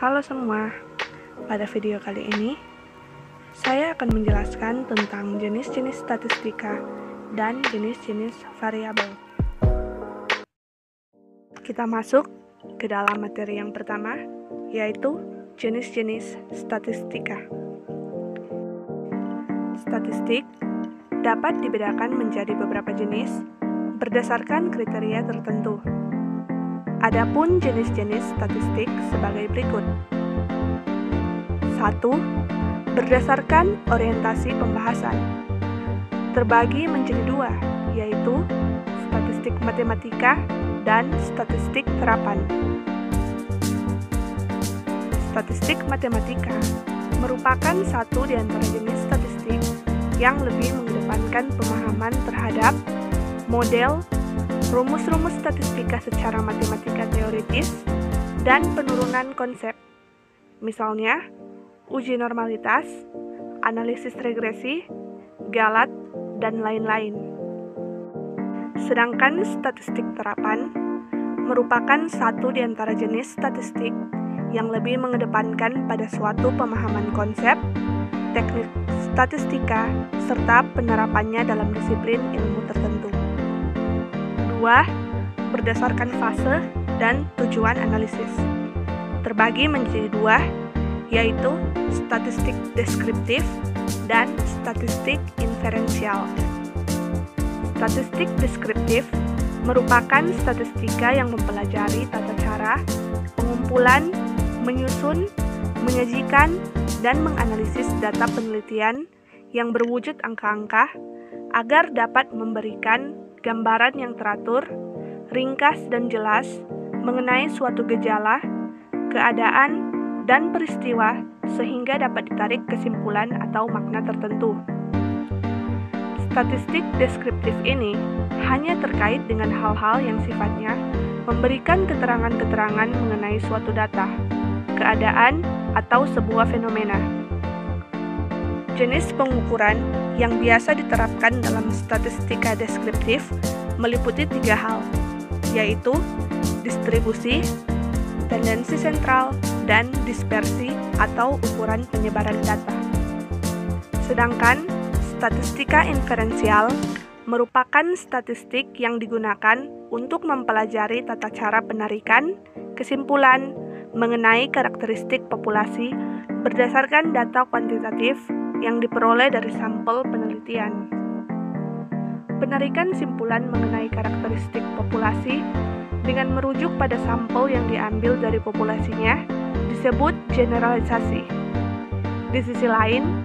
Halo semua, pada video kali ini saya akan menjelaskan tentang jenis-jenis statistika dan jenis-jenis variabel. Kita masuk ke dalam materi yang pertama, yaitu jenis-jenis statistika. Statistik dapat dibedakan menjadi beberapa jenis berdasarkan kriteria tertentu. Adapun jenis-jenis statistik sebagai berikut. 1. Berdasarkan orientasi pembahasan. Terbagi menjadi dua, yaitu statistik matematika dan statistik terapan. Statistik matematika merupakan satu di antara jenis statistik yang lebih mengedepankan pemahaman terhadap model, rumus-rumus statistika secara matematika teoritis, dan penurunan konsep. Misalnya, uji normalitas, analisis regresi, galat, dan lain-lain. Sedangkan statistik terapan merupakan satu di antara jenis statistik yang lebih mengedepankan pada suatu pemahaman konsep, teknik statistika, serta penerapannya dalam disiplin ilmu tertentu. 2. Berdasarkan fase dan tujuan analisis. Terbagi menjadi dua, yaitu statistik deskriptif dan statistik inferensial. Statistik deskriptif merupakan statistika yang mempelajari tata cara pengumpulan, menyusun, menyajikan, dan menganalisis data penelitian yang berwujud angka-angka agar dapat memberikan gambaran yang teratur, ringkas dan jelas mengenai suatu gejala, keadaan, dan peristiwa sehingga dapat ditarik kesimpulan atau makna tertentu. Statistik deskriptif ini hanya terkait dengan hal-hal yang sifatnya memberikan keterangan-keterangan mengenai suatu data, keadaan, atau sebuah fenomena. Jenis pengukuran yang biasa diterapkan dalam statistika deskriptif meliputi tiga hal, yaitu distribusi, tendensi sentral, dan dispersi atau ukuran penyebaran data. Sedangkan statistika inferensial merupakan statistik yang digunakan untuk mempelajari tata cara penarikan kesimpulan mengenai karakteristik populasi berdasarkan data kuantitatif yang diperoleh dari sampel penelitian. Penarikan simpulan mengenai karakteristik populasi dengan merujuk pada sampel yang diambil dari populasinya disebut generalisasi. Di sisi lain,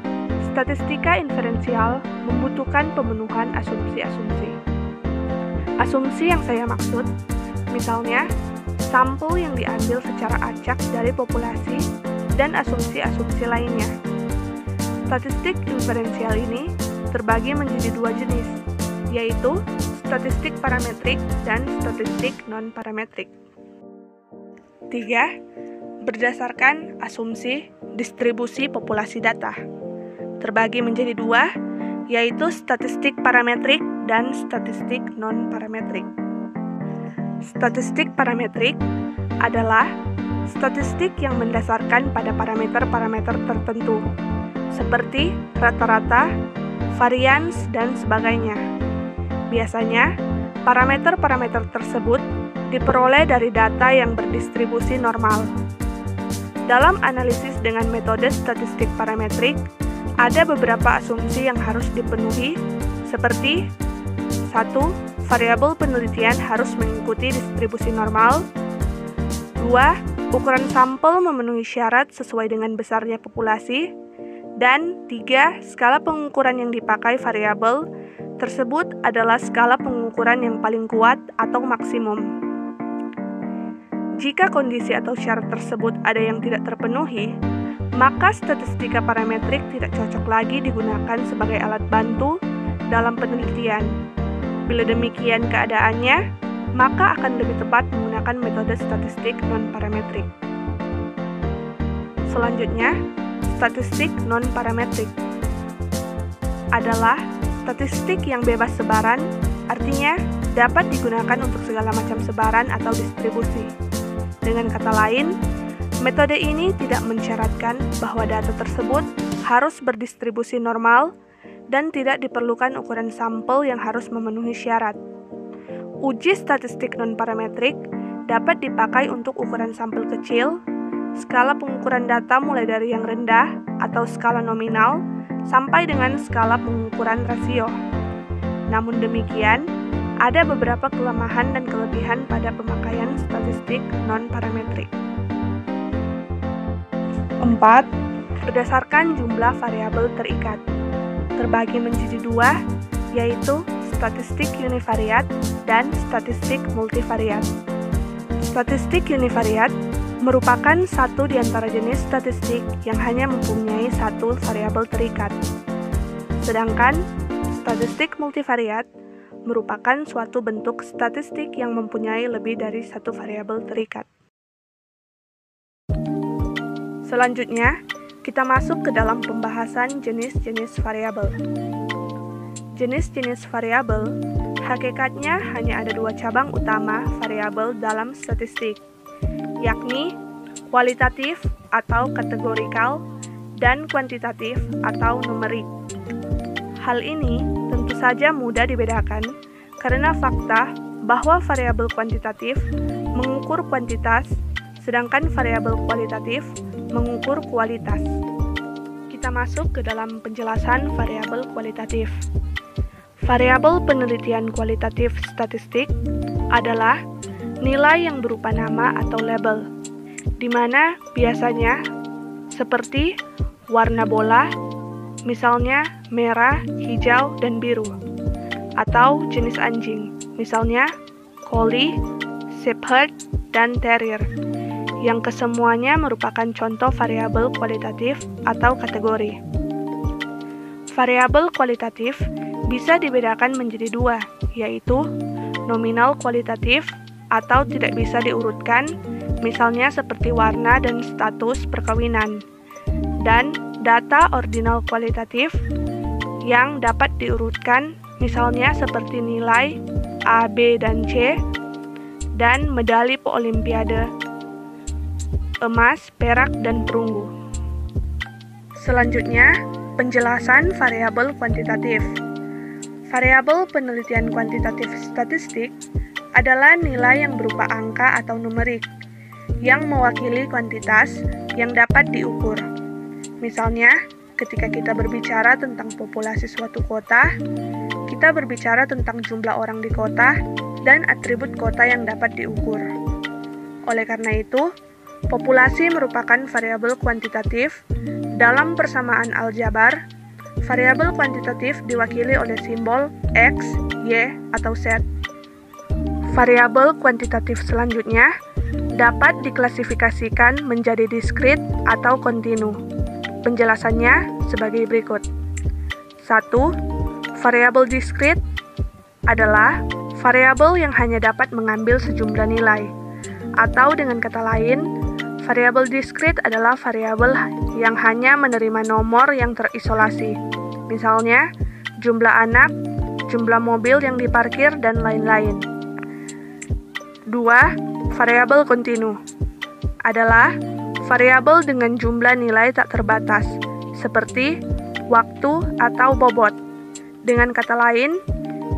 statistika inferensial membutuhkan pemenuhan asumsi-asumsi. Asumsi yang saya maksud, misalnya, sampel yang diambil secara acak dari populasi dan asumsi-asumsi lainnya. Statistik inferensial ini terbagi menjadi dua jenis, yaitu statistik parametrik dan statistik non-parametrik. 3. Berdasarkan asumsi distribusi populasi data. Terbagi menjadi dua, yaitu statistik parametrik dan statistik non-parametrik. Statistik parametrik adalah statistik yang mendasarkan pada parameter-parameter tertentu, seperti rata-rata, varians, dan sebagainya. Biasanya, parameter-parameter tersebut diperoleh dari data yang berdistribusi normal. Dalam analisis dengan metode statistik parametrik, ada beberapa asumsi yang harus dipenuhi, seperti 1. Variabel penelitian harus mengikuti distribusi normal. 2. Ukuran sampel memenuhi syarat sesuai dengan besarnya populasi. Dan 3. Skala pengukuran yang dipakai variabel tersebut adalah skala pengukuran yang paling kuat atau maksimum. Jika kondisi atau syarat tersebut ada yang tidak terpenuhi, maka statistika parametrik tidak cocok lagi digunakan sebagai alat bantu dalam penelitian. Bila demikian keadaannya, maka akan lebih tepat menggunakan metode statistik non-parametrik. Selanjutnya, statistik non-parametrik adalah statistik yang bebas sebaran, artinya dapat digunakan untuk segala macam sebaran atau distribusi. Dengan kata lain, Metode ini tidak mensyaratkan bahwa data tersebut harus berdistribusi normal dan tidak diperlukan ukuran sampel yang harus memenuhi syarat. Uji statistik non-parametrik dapat dipakai untuk ukuran sampel kecil, skala pengukuran data mulai dari yang rendah atau skala nominal sampai dengan skala pengukuran rasio. Namun demikian, ada beberapa kelemahan dan kelebihan pada pemakaian statistik non-parametrik. 4. Berdasarkan jumlah variabel terikat, terbagi menjadi dua, yaitu statistik univariat dan statistik multivariat. Statistik univariat merupakan satu di antara jenis statistik yang hanya mempunyai satu variabel terikat. Sedangkan statistik multivariat merupakan suatu bentuk statistik yang mempunyai lebih dari satu variabel terikat. Selanjutnya, kita masuk ke dalam pembahasan jenis-jenis variabel. Jenis-jenis variabel hakikatnya hanya ada dua cabang utama variabel dalam statistik, yakni kualitatif atau kategorikal dan kuantitatif atau numerik. Hal ini tentu saja mudah dibedakan karena fakta bahwa variabel kuantitatif mengukur kuantitas, sedangkan variabel kualitatif mengukur kualitas. Kita masuk ke dalam penjelasan variabel kualitatif. Variabel penelitian kualitatif statistik adalah nilai yang berupa nama atau label, di mana biasanya seperti warna bola, misalnya merah, hijau, dan biru, atau jenis anjing, misalnya collie, shepherd, dan terrier, yang kesemuanya merupakan contoh variabel kualitatif atau kategori. Variabel kualitatif bisa dibedakan menjadi dua, yaitu nominal kualitatif atau tidak bisa diurutkan, misalnya seperti warna dan status perkawinan, dan data ordinal kualitatif yang dapat diurutkan, misalnya seperti nilai A, B, dan C, dan medali Olimpiade emas, perak, dan perunggu. Selanjutnya, penjelasan variabel kuantitatif. Variabel penelitian kuantitatif statistik adalah nilai yang berupa angka atau numerik yang mewakili kuantitas yang dapat diukur. Misalnya, ketika kita berbicara tentang populasi suatu kota, kita berbicara tentang jumlah orang di kota dan atribut kota yang dapat diukur. Oleh karena itu, populasi merupakan variabel kuantitatif. Dalam persamaan aljabar, variabel kuantitatif diwakili oleh simbol X, Y, atau Z. Variabel kuantitatif selanjutnya dapat diklasifikasikan menjadi diskrit atau kontinu. Penjelasannya sebagai berikut. 1. Variabel diskrit adalah variabel yang hanya dapat mengambil sejumlah nilai. Atau dengan kata lain, variabel diskrit adalah variabel yang hanya menerima nomor yang terisolasi. Misalnya, jumlah anak, jumlah mobil yang diparkir, dan lain-lain. 2. Variabel kontinu adalah variabel dengan jumlah nilai tak terbatas, seperti waktu atau bobot. Dengan kata lain,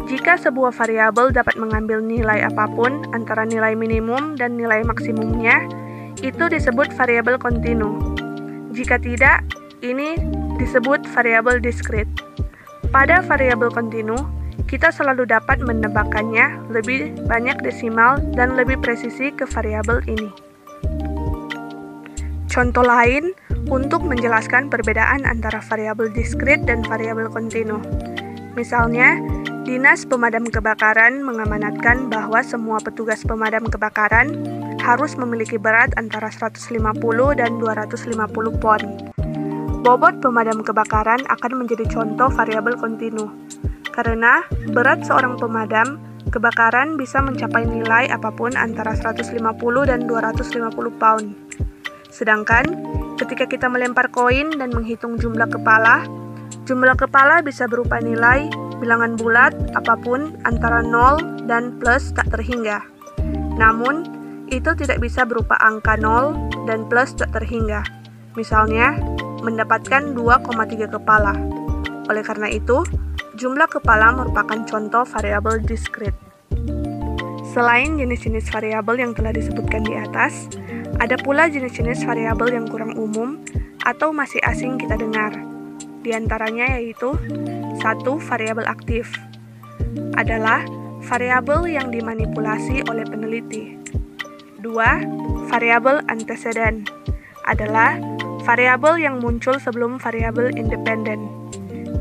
jika sebuah variabel dapat mengambil nilai apapun antara nilai minimum dan nilai maksimumnya, itu disebut variabel kontinu. Jika tidak, ini disebut variabel diskrit. Pada variabel kontinu, kita selalu dapat menambahkannya lebih banyak desimal dan lebih presisi ke variabel ini. Contoh lain untuk menjelaskan perbedaan antara variabel diskrit dan variabel kontinu. Misalnya, Dinas Pemadam Kebakaran mengamanatkan bahwa semua petugas pemadam kebakaran harus memiliki berat antara 150 dan 250 pon. Bobot pemadam kebakaran akan menjadi contoh variabel kontinu, karena berat seorang pemadam kebakaran bisa mencapai nilai apapun antara 150 dan 250 pound. Sedangkan, ketika kita melempar koin dan menghitung jumlah kepala bisa berupa nilai bilangan bulat apapun antara 0 dan plus tak terhingga. Namun, itu tidak bisa berupa angka 0 dan plus tak terhingga. Misalnya, mendapatkan 2,3 kepala. Oleh karena itu, jumlah kepala merupakan contoh variabel diskrit. Selain jenis-jenis variabel yang telah disebutkan di atas, ada pula jenis-jenis variabel yang kurang umum atau masih asing kita dengar. Di antaranya yaitu 1. Variabel aktif adalah variabel yang dimanipulasi oleh peneliti. 2. Variabel anteseden adalah variabel yang muncul sebelum variabel independen.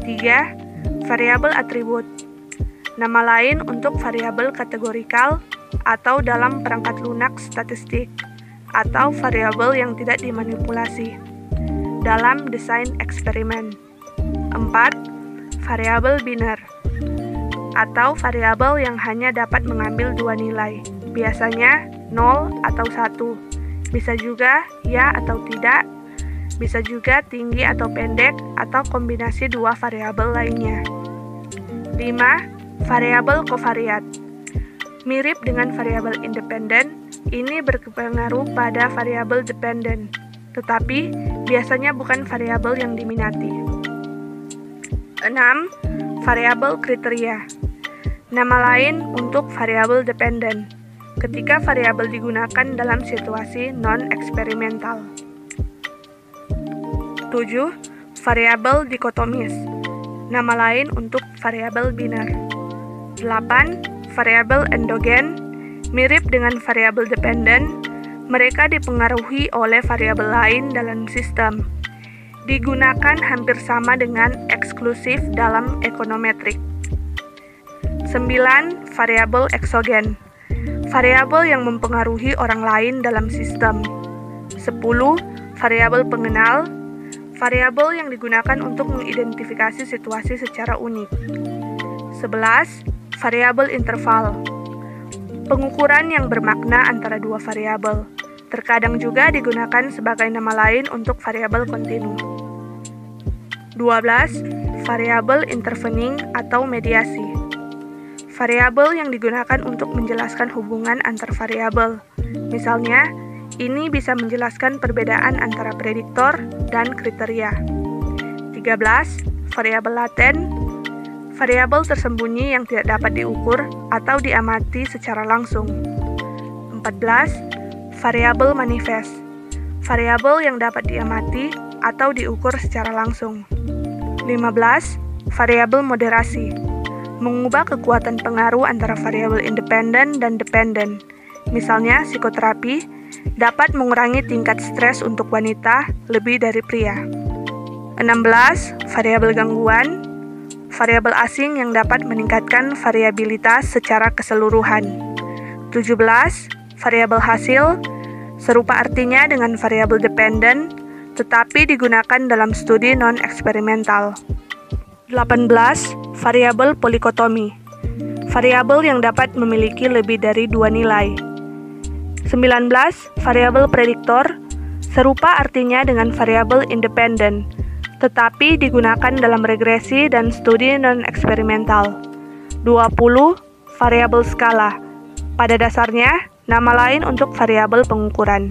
3. Variabel atribut, nama lain untuk variabel kategorikal atau dalam perangkat lunak statistik, atau variabel yang tidak dimanipulasi dalam desain eksperimen. 4. Variabel biner, atau variabel yang hanya dapat mengambil dua nilai, biasanya 0 atau 1, bisa juga ya atau tidak, bisa juga tinggi atau pendek, atau kombinasi dua variabel lainnya. 5. Variabel kovariat, mirip dengan variabel independen, ini berpengaruh pada variabel dependen, tetapi biasanya bukan variabel yang diminati. 6. Variabel kriteria, nama lain untuk variabel dependen, ketika variabel digunakan dalam situasi non-eksperimental. 7. Variabel dikotomis, nama lain untuk variabel biner. 8. Variabel endogen, mirip dengan variabel dependen, mereka dipengaruhi oleh variabel lain dalam sistem. Digunakan hampir sama dengan eksklusif dalam ekonometrik. 9. Variabel eksogen, variabel yang mempengaruhi orang lain dalam sistem. 10. Variabel pengenal, variabel yang digunakan untuk mengidentifikasi situasi secara unik. 11. Variabel interval, pengukuran yang bermakna antara dua variabel, terkadang juga digunakan sebagai nama lain untuk variabel kontinu. 12. Variabel intervening atau mediasi, variabel yang digunakan untuk menjelaskan hubungan antar variabel. Misalnya, ini bisa menjelaskan perbedaan antara prediktor dan kriteria. 13. Variabel laten, variabel tersembunyi yang tidak dapat diukur atau diamati secara langsung. 14. Variabel manifest, variabel yang dapat diamati atau diukur secara langsung. 15. Variabel moderasi, mengubah kekuatan pengaruh antara variabel independen dan dependen. Misalnya, psikoterapi dapat mengurangi tingkat stres untuk wanita lebih dari pria. 16. Variabel gangguan, variabel asing yang dapat meningkatkan variabilitas secara keseluruhan. 17. Variabel hasil, serupa artinya dengan variabel dependen, tetapi digunakan dalam studi non-eksperimental. 18. Variabel polikotomi, variabel yang dapat memiliki lebih dari dua nilai. 19. Variabel prediktor, serupa artinya dengan variabel independen, tetapi digunakan dalam regresi dan studi non-eksperimental. 20. Variabel skala, pada dasarnya nama lain untuk variabel pengukuran.